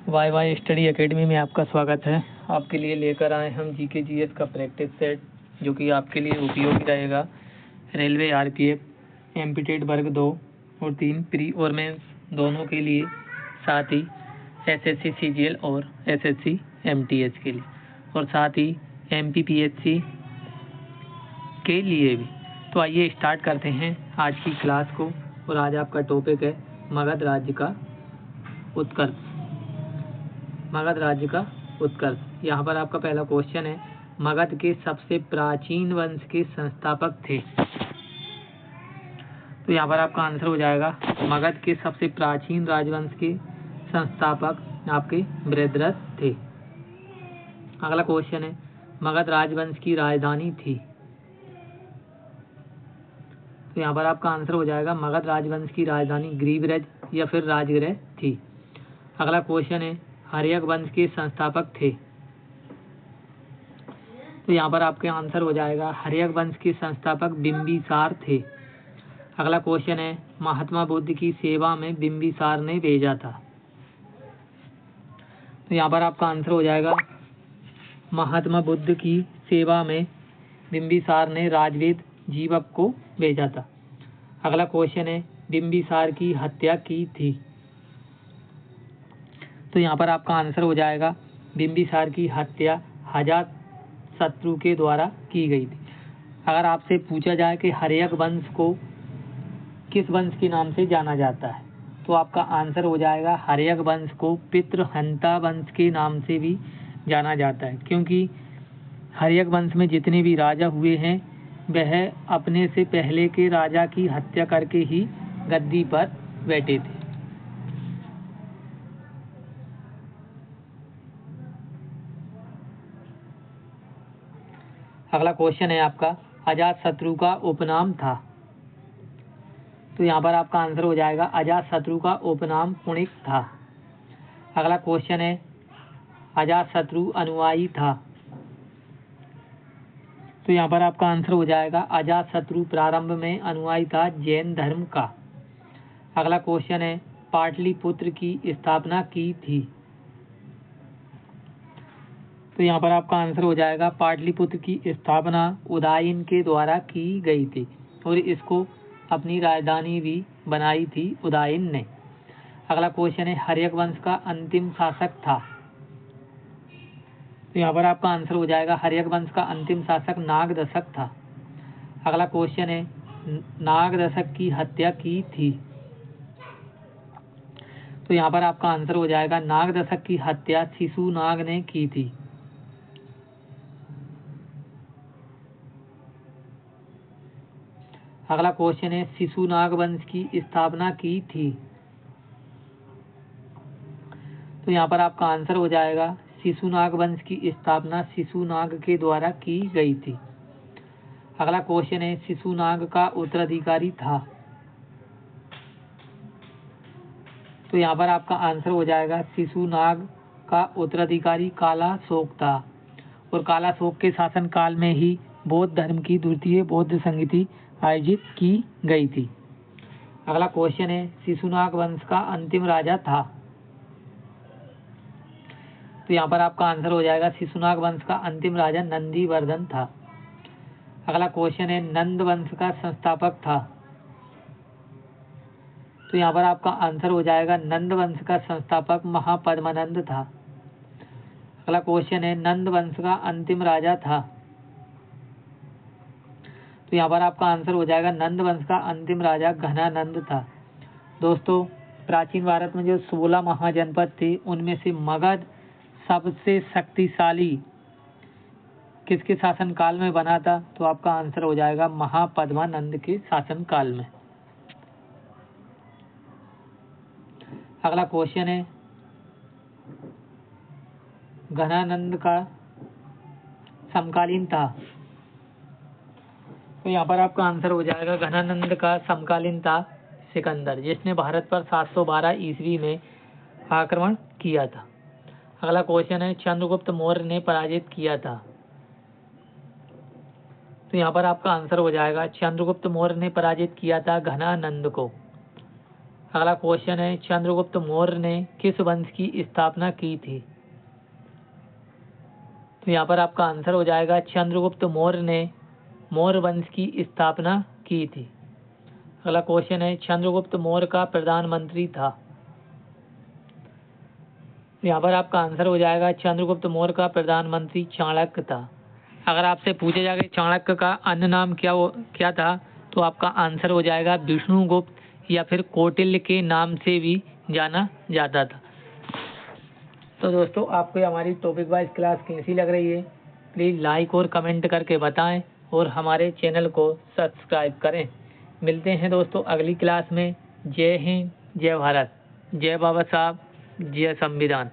Y Y study academy में आपका स्वागत है। आपके लिए लेकर आए हम जीके जीएस का प्रैक्टिस सेट, जो कि आपके लिए उपयोगी रहेगा। रेलवे, आरपीएफ, एमपीटेड वर्ग 2 और 3 प्री और मेंस दोनों के लिए, साथ ही एसएससी सीजीएल और एसएससी एमटीएस के लिए, और साथ ही एमपीपीएससी के लिए भी। तो आइए स्टार्ट करते हैं आज की क्लास को। और आज आपका टॉपिक है मगध राज्य का उत्कर्ष। मगध राज्य का उत्कर्ष। यहाँ पर आपका पहला क्वेश्चन है, मगध के सबसे प्राचीन वंश के संस्थापक थे। तो यहाँ पर आपका आंसर हो जाएगा, मगध के सबसे प्राचीन राजवंश के संस्थापक आपके बृहद्रथ थे। अगला क्वेश्चन है, मगध राजवंश की राजधानी थी। तो यहाँ पर आपका आंसर हो जाएगा, मगध राजवंश की राजधानी ग्रीवराज या फिर राजगृह थी। अगला क्वेश्चन है, हर्यक वंश के संस्थापक थे। तो यहाँ पर आपके आंसर हो जाएगा, हर्यक वंश के संस्थापक बिंबिसार थे। अगला क्वेश्चन है, महात्मा बुद्ध की सेवा में बिंबिसार ने भेजा था। तो यहाँ पर आपका आंसर हो जाएगा, महात्मा बुद्ध की सेवा में बिंबिसार ने राजवेद जीवक को भेजा था। अगला क्वेश्चन है, बिंबिसार की हत्या की थी। तो यहाँ पर आपका आंसर हो जाएगा, बिंबिसार की हत्या अजातशत्रु के द्वारा की गई थी। अगर आपसे पूछा जाए कि हर्यक वंश को किस वंश के नाम से जाना जाता है, तो आपका आंसर हो जाएगा, हर्यक वंश को पितृहंता वंश के नाम से भी जाना जाता है, क्योंकि हर्यक वंश में जितने भी राजा हुए हैं वह अपने से पहले के राजा की हत्या करके ही गद्दी पर बैठे थे। अगला क्वेश्चन है आपका, अजातशत्रु का उपनाम था। तो यहाँ पर आपका आंसर हो जाएगा, अजातशत्रु का उपनाम पुणिक था। अगला क्वेश्चन है, अजातशत्रु अनुयायी था। तो यहाँ पर आपका आंसर हो जाएगा, अजातशत्रु प्रारंभ में अनुयायी था जैन धर्म का। अगला क्वेश्चन है, पाटलिपुत्र की स्थापना की थी। तो यहाँ पर आपका आंसर हो जाएगा, पाटलिपुत्र की स्थापना उदयन के द्वारा की गई थी और इसको अपनी राजधानी भी बनाई थी उदयन ने। अगला क्वेश्चन है, हर्यक वंश का अंतिम शासक था। तो यहाँ पर आपका आंसर हो जाएगा, हर्यक वंश का अंतिम शासक नागदशक था। अगला क्वेश्चन है, नागदशक की हत्या की थी। तो यहाँ पर आपका आंसर हो जाएगा, नागदशक की हत्या शिशुनाग ने की थी। अगला क्वेश्चन है, शिशुनाग वंश की स्थापना की थी। तो यहाँ पर आपका आंसर हो जाएगा, शिशुनाग वंश की स्थापना शिशुनाग के द्वारा की गई थी। अगला क्वेश्चन है, शिशुनाग का उत्तराधिकारी था। तो यहाँ पर आपका आंसर हो जाएगा, शिशुनाग का उत्तराधिकारी कालाशोक था और कालाशोक के शासन काल में ही बौद्ध धर्म की द्वितीय बौद्ध संगति आयोजित की गई थी। अगला क्वेश्चन है, शिशुनाग वंश का अंतिम राजा था। तो यहाँ पर आपका आंसर हो जाएगा, शिशुनाग वंश का अंतिम राजा नंदीवर्धन था। अगला क्वेश्चन है, नंद वंश का संस्थापक था। तो यहाँ पर आपका आंसर हो जाएगा, नंद वंश का संस्थापक महापद्मानंद था। अगला क्वेश्चन है, नंद वंश का अंतिम राजा था। तो यहाँ पर आपका आंसर हो जाएगा, नंद वंश का अंतिम राजा घनानंद था। दोस्तों, प्राचीन भारत में जो 16 महाजनपद थे, उनमें से मगध सबसे शक्तिशाली किसके शासन काल में बना था? तो आपका आंसर हो जाएगा, महापद्मानंद के शासन काल में। अगला क्वेश्चन है, घनानंद का समकालीन था। तो यहाँ पर आपका आंसर हो जाएगा, घनानंद का समकालीन था सिकंदर, जिसने भारत पर 712 ईस्वी में आक्रमण किया था। अगला क्वेश्चन है, चंद्रगुप्त मौर्य ने पराजित किया था। तो यहाँ पर आपका आंसर हो जाएगा, चंद्रगुप्त मौर्य ने पराजित किया था घनानंद को। अगला क्वेश्चन है चंद्रगुप्त मौर्य ने किस वंश की स्थापना की थी? तो यहाँ पर आपका आंसर हो जाएगा चंद्रगुप्त मौर्य ने मौर्य वंश की स्थापना की थी। अगला क्वेश्चन है चंद्रगुप्त मौर्य का प्रधानमंत्री था। यहाँ पर आपका आंसर हो जाएगा चंद्रगुप्त मौर्य का प्रधानमंत्री चाणक्य था। अगर आपसे पूछे जाए चाणक्य का अन्य नाम क्या था, तो आपका आंसर हो जाएगा विष्णुगुप्त या फिर कौटिल्य के नाम से भी जाना जाता था। तो दोस्तों, आपको हमारी टॉपिक वाइज क्लास कैसी लग रही है, प्लीज़ लाइक और कमेंट करके बताएं और हमारे चैनल को सब्सक्राइब करें। मिलते हैं दोस्तों अगली क्लास में। जय हिंद, जय भारत, जय बाबा साहब, जय संविधान।